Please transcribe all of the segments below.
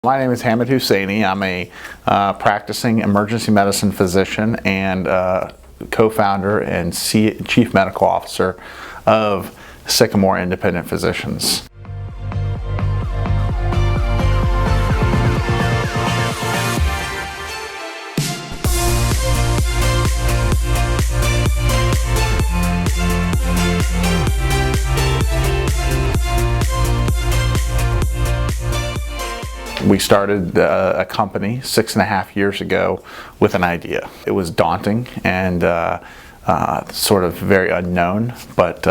My name is Hamad Husainy. I'm a practicing emergency medicine physician and co-founder and chief medical officer of Sycamore Independent Physicians. We started a company 6.5 years ago with an idea. It was daunting and sort of very unknown, but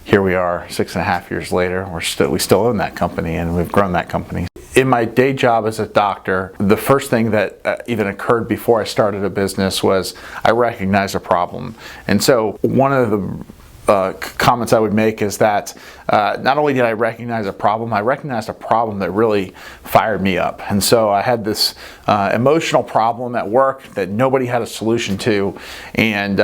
here we are 6.5 years later. We still own that company and we've grown that company. In my day job as a doctor, the first thing that even occurred before I started a business was I recognized a problem. And so one of the comments I would make is that not only did I recognize a problem, I recognized a problem that really fired me up. And so I had this emotional problem at work that nobody had a solution to, and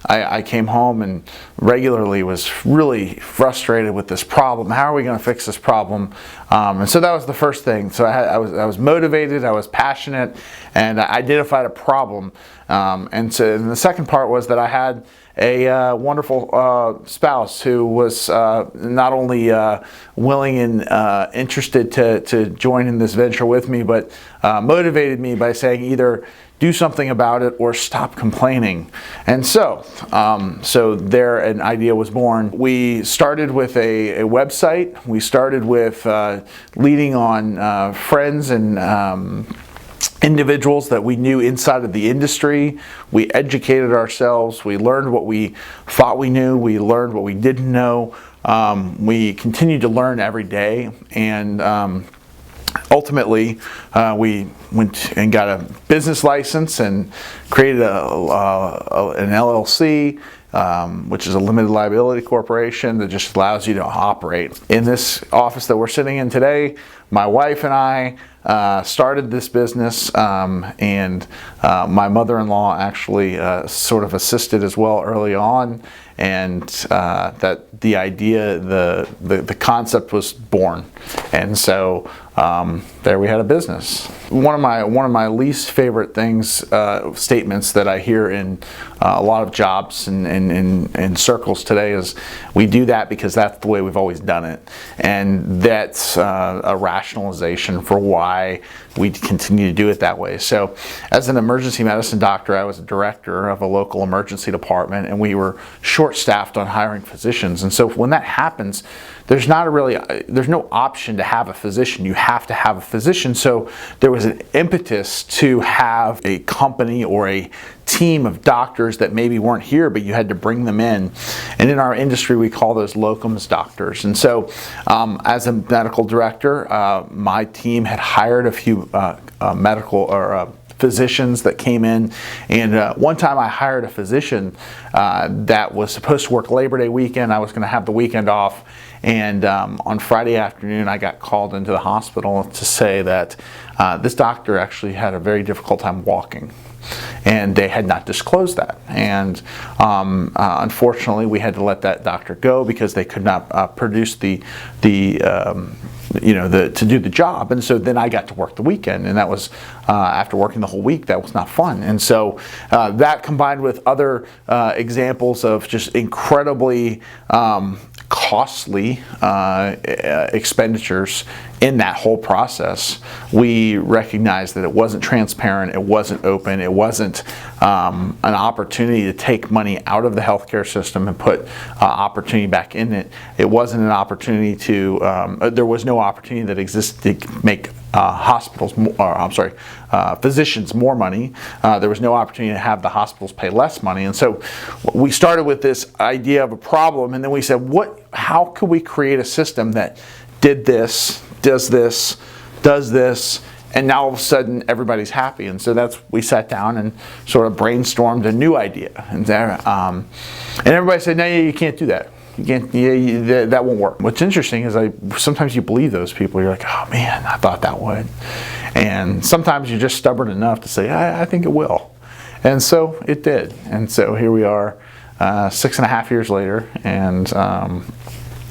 I came home and regularly was really frustrated with this problem. How are we going to fix this problem? And so that was the first thing. So I was motivated, I was passionate, and I identified a problem. And the second part was that I had a wonderful spouse who was not only willing and interested to join in this venture with me, but motivated me by saying either do something about it or stop complaining. And so there an idea was born. We started with a website. We started with leading on friends and individuals that we knew inside of the industry. We educated ourselves. We learned what we thought we knew. We learned what we didn't know. We continued to learn every day, and ultimately we went and got a business license and created an LLC, which is a limited liability corporation that just allows you to operate. In this office that we're sitting in today, my wife and I started this business, and my mother-in-law actually sort of assisted as well early on, and that the idea, the concept was born, and so there we had a business. One of my least favorite things, statements that I hear in a lot of jobs and in circles today is, we do that because that's the way we've always done it, and that's a rationalization for why we continue to do it that way. So as an emergency medicine doctor, I was a director of a local emergency department, and we were short-staffed on hiring physicians. And so when that happens, there's no option to have a physician. You have to have a physician. So there was an impetus to have a company or a team of doctors that maybe weren't here, but you had to bring them in. And in our industry, we call those locums doctors. And so as a medical director, my team had hired a few medical or physicians that came in, and one time I hired a physician that was supposed to work Labor Day weekend. I was going to have the weekend off, and on Friday afternoon I got called into the hospital to say that this doctor actually had a very difficult time walking, and they had not disclosed that. And unfortunately, we had to let that doctor go because they could not produce to do the job. And so then I got to work the weekend, and that was after working the whole week. That was not fun. And so that, combined with other examples of just incredibly costly expenditures in that whole process, we recognized that it wasn't transparent, it wasn't open, it wasn't an opportunity to take money out of the healthcare system and put opportunity back in it. It wasn't an opportunity to, there was no opportunity that existed to make physicians more money. There was no opportunity to have the hospitals pay less money. And so we started with this idea of a problem, and then we said, how could we create a system that did this, does this, and now all of a sudden everybody's happy? And so we sat down and sort of brainstormed a new idea, and everybody said, no, you can't do that. You can't, that won't work. What's interesting is sometimes you believe those people. You're like, oh man, I thought that would. And sometimes you're just stubborn enough to say, I think it will. And so it did. And so here we are 6.5 years later, and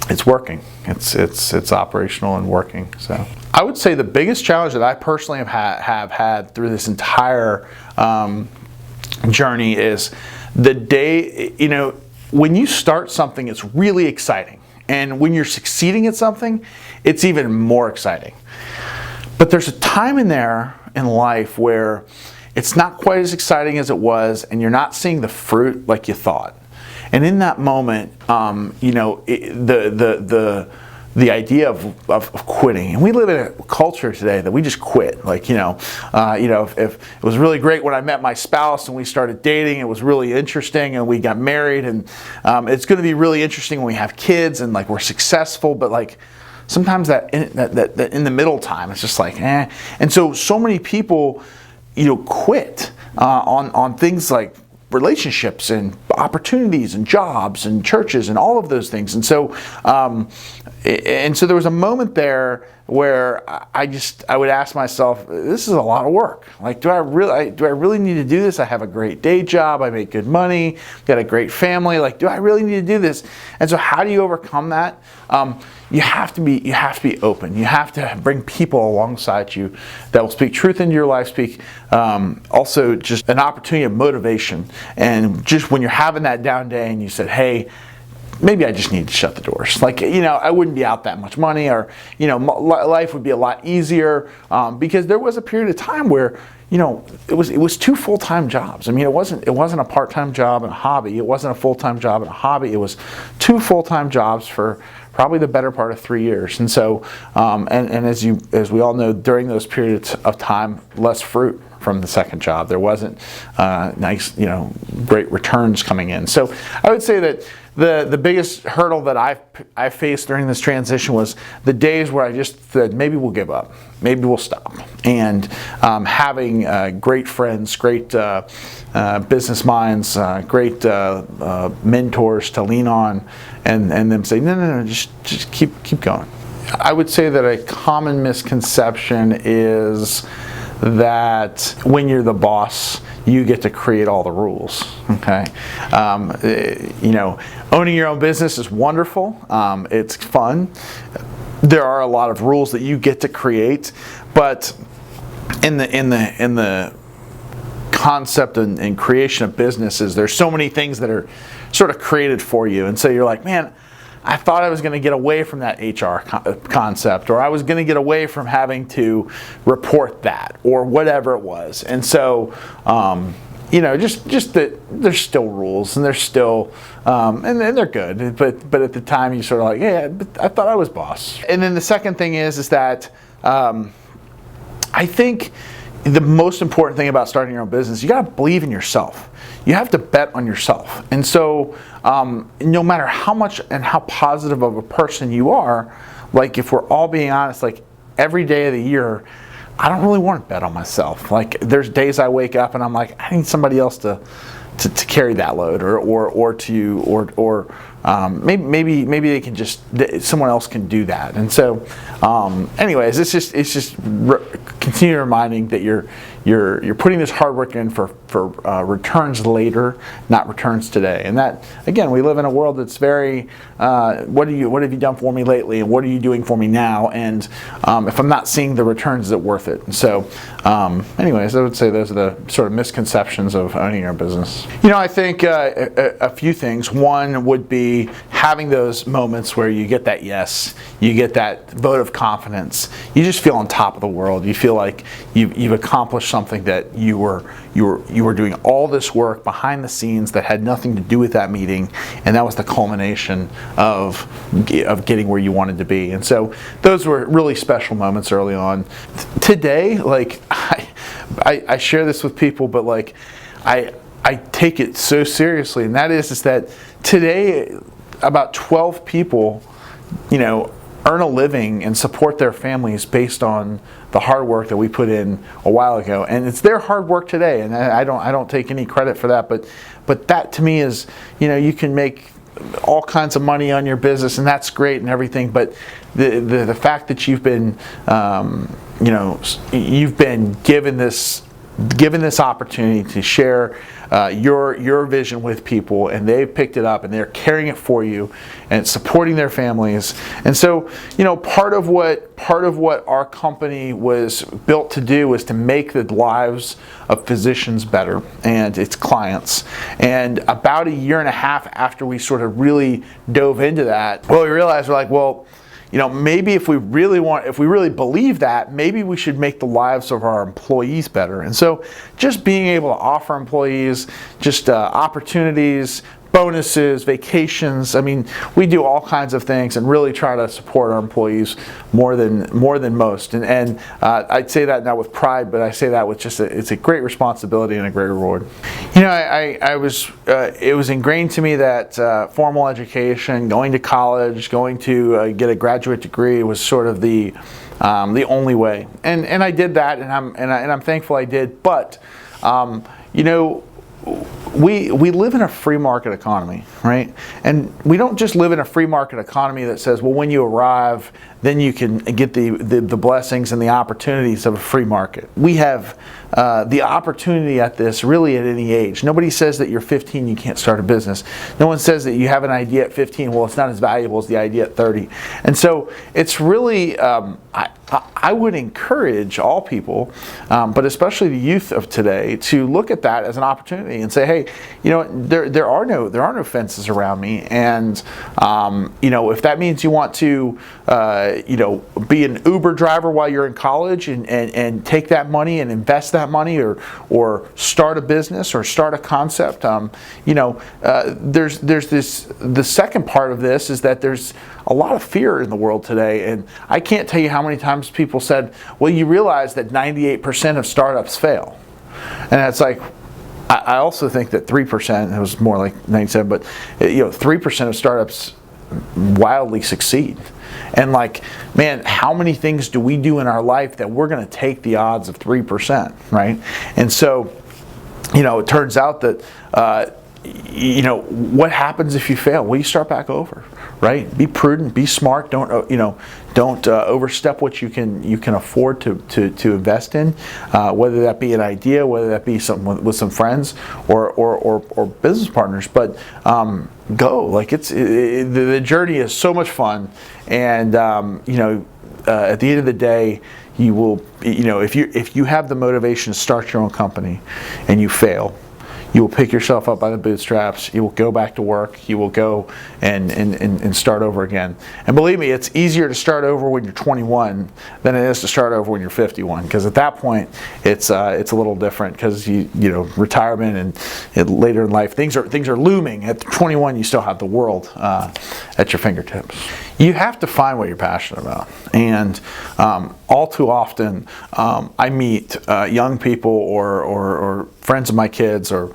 it's working. It's operational and working. So I would say the biggest challenge that I personally have had through this entire journey is the day, when you start something, it's really exciting. And when you're succeeding at something, it's even more exciting. But there's a time in there in life where it's not quite as exciting as it was, and you're not seeing the fruit like you thought. And in that moment, the idea of quitting, and we live in a culture today that we just quit. Like, if it was really great when I met my spouse and we started dating, it was really interesting, and we got married, and it's going to be really interesting when we have kids and like we're successful, but like sometimes that in the middle time, it's just like, eh. And so many people, quit on things like relationships and opportunities and jobs and churches and all of those things. And so there was a moment there where I would ask myself, this is a lot of work. Like, do I really need to do this? I have a great day job. I make good money. Got a great family. Like, do I really need to do this? And so how do you overcome that? You have to be open. You have to bring people alongside you that will speak truth into your life, speak also just an opportunity of motivation. And just when you're having that down day and you said, hey, maybe I just need to shut the doors. Like, I wouldn't be out that much money, or, life would be a lot easier, because there was a period of time where, it was 2 full-time jobs. I mean, it wasn't a part-time job and a hobby. It wasn't a full-time job and a hobby. It was 2 full-time jobs for probably the better part of 3 years. And so, as we all know, during those periods of time, less fruit from the second job. There wasn't nice, great returns coming in. So I would say that the biggest hurdle that I faced during this transition was the days where I just said, maybe we'll give up, maybe we'll stop. And having great friends, great business minds, great mentors to lean on, and them say, no, just keep going. I would say that a common misconception is that when you're the boss, you get to create all the rules. Okay, owning your own business is wonderful. It's fun. There are a lot of rules that you get to create, but in the concept and creation of businesses, there's so many things that are sort of created for you, and so you're like, man, I thought I was going to get away from that HR concept, or I was going to get away from having to report that, or whatever it was. And so, just that there's still rules, and there's still, and they're good. But at the time, you sort of like, yeah, but I thought I was boss. And then the second thing is that I think the most important thing about starting your own business, you got to believe in yourself. You have to bet on yourself. And so no matter how much and how positive of a person you are, like if we're all being honest, like every day of the year, I don't really want to bet on myself. Like there's days I wake up and I'm like, I need somebody else to carry that load, maybe they can someone else can do that. And so anyways, it's just continue reminding that you're putting this hard work in for returns later, not returns today. And that, again, we live in a world that's very what have you done for me lately, and what are you doing for me now? And if I'm not seeing the returns, is it worth it? And so anyways, I would say those are the sort of misconceptions of owning your business. I think a few things. One would be having those moments where you get that yes, you get that vote of confidence. You just feel on top of the world. You feel like you've accomplished something, that you were doing all this work behind the scenes that had nothing to do with that meeting, and that was the culmination of getting where you wanted to be. And so those were really special moments early on. Today, like I share this with people, but like I take it so seriously, and that is that today about 12 people, earn a living and support their families based on the hard work that we put in a while ago, and it's their hard work today. And I don't take any credit for that, but that to me is, you can make all kinds of money on your business, and that's great and everything. But the fact that you've been given this given this opportunity to share your vision with people, and they've picked it up and they're carrying it for you and supporting their families. And so, part of what our company was built to do was to make the lives of physicians better and its clients. And about a year and a half after we sort of really dove into that, we realized, we're like, maybe if we really believe that, maybe we should make the lives of our employees better. And so just being able to offer employees just opportunities, bonuses, vacations. I mean, we do all kinds of things and really try to support our employees more than most. And I'd say that not with pride, but I say that with it's a great responsibility and a great reward. It was ingrained to me that formal education, going to college, going to get a graduate degree was sort of the only way. And I did that, and I'm thankful I did. But we live in a free market economy, right? And we don't just live in a free market economy that says, well, when you arrive, then you can get the blessings and the opportunities of a free market. We have the opportunity at this really at any age. Nobody says that you're 15, you can't start a business. No one says that you have an idea at 15, well, it's not as valuable as the idea at 30. And so it's really, I would encourage all people, but especially the youth of today, to look at that as an opportunity and say, hey, there are no fences around me, and if that means you want to be an Uber driver while you're in college and take that money and invest that money, or start a business or start a concept, there's the second part of this is that there's a lot of fear in the world today, and I can't tell you how many times people said, well, you realize that 98% of startups fail. And it's like, I also think that 3%, it was more like 97, but 3% of startups wildly succeed. And man, how many things do we do in our life that we're going to take the odds of 3%, right? And so, it turns out that what happens if you fail? Well, you start back over, right? Be prudent, be smart. Don't overstep what you can afford to invest in, whether that be an idea, whether that be something with some friends or business partners. But go. The journey is so much fun, and at the end of the day, you will, if you have the motivation to start your own company and you fail, you will pick yourself up by the bootstraps. You will go back to work. You will go and start over again. And believe me, it's easier to start over when you're 21 than it is to start over when you're 51. Because at that point, it's a little different. Because retirement and later in life, things are looming. At 21, you still have the world at your fingertips. You have to find what you're passionate about. And all too often, I meet young people or friends of my kids or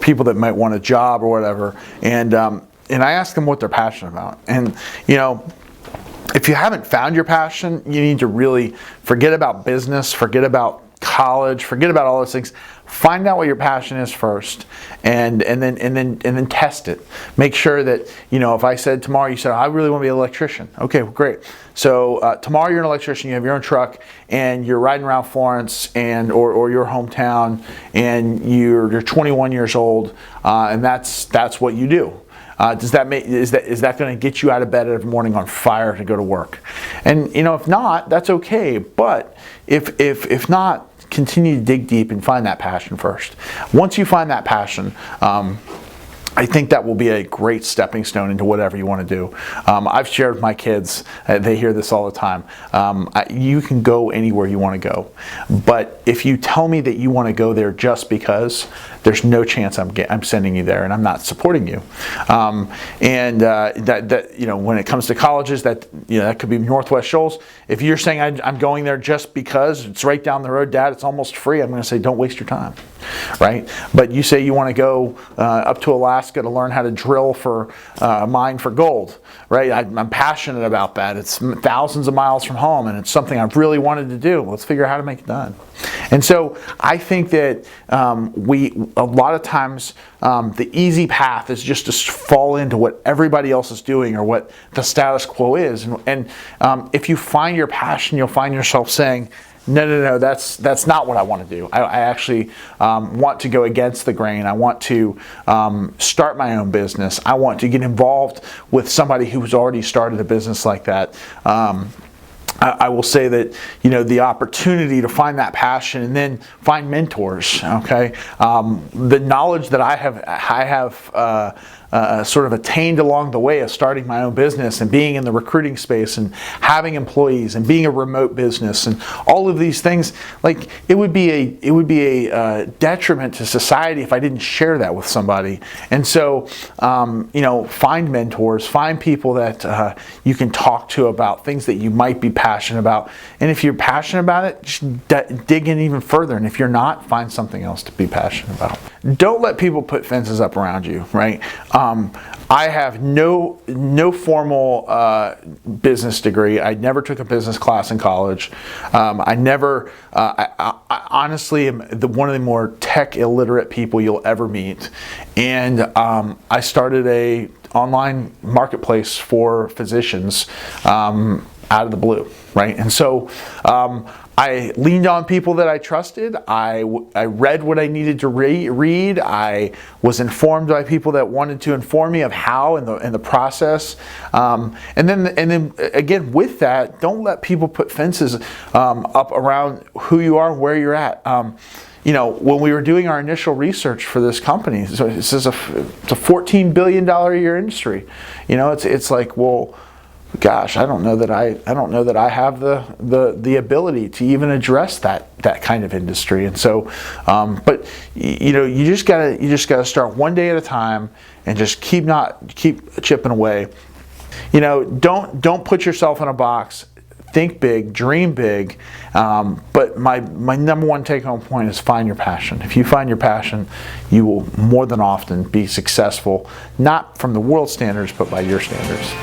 people that might want a job or whatever, and I ask them what they're passionate about. And if you haven't found your passion, you need to really forget about business, forget about college, forget about all those things. Find out what your passion is first, and then test it. Make sure that if I said tomorrow, you said I really want to be an electrician. Okay, well, great. So tomorrow you're an electrician. You have your own truck, and you're riding around Florence or your hometown, and you're 21 years old, and that's what you do. Is that going to get you out of bed every morning on fire to go to work? And if not, that's okay. But if not, continue to dig deep and find that passion first. Once you find that passion, I think that will be a great stepping stone into whatever you want to do. I've shared with my kids, they hear this all the time, you can go anywhere you want to go. But if you tell me that you want to go there just because, there's no chance I'm sending you there, and I'm not supporting you. When it comes to colleges, that could be Northwest Shoals. If you're saying I'm going there just because it's right down the road, Dad, it's almost free, I'm going to say don't waste your time, right? But you say you want to go up to Alaska to learn how to drill for mine for gold, right? I'm passionate about that. It's thousands of miles from home, and it's something I've really wanted to do. Let's figure out how to make it done. And so I think that a lot of times the easy path is just to fall into what everybody else is doing or what the status quo is. And if you find your passion, you'll find yourself saying, no, that's not what I want to do. I actually want to go against the grain. I want to start my own business. I want to get involved with somebody who's already started a business like that. I will say that, you know, the opportunity to find that passion and then find mentors, okay? The knowledge that I have sort of attained along the way of starting my own business and being in the recruiting space and having employees and being a remote business and all of these things, like it would be a detriment to society if I didn't share that with somebody. And so, you know, find mentors, find people that you can talk to about things that you might be passionate about. And if you're passionate about it, just dig in even further. And if you're not, find something else to be passionate about. Don't let people put fences up around you, right? I have no formal business degree. I never took a business class in college. I honestly am one of the more tech illiterate people you'll ever meet. And I started a online marketplace for physicians out of the blue, right? And so I leaned on people that I trusted. I read what I needed to read. I was informed by people that wanted to inform me of how in the process. And then again, with that, don't let people put fences up around who you are, where you're at. You know, when we were doing our initial research for this company, so it's a $14 billion a year industry. You know, it's like, well, gosh, I don't know that I have the ability to even address that kind of industry. And so, but you know, you just gotta start one day at a time and just keep chipping away. You know, don't put yourself in a box. Think big, dream big. But my number one take home point is find your passion. If you find your passion, you will more than often be successful, not from the world standards, but by your standards.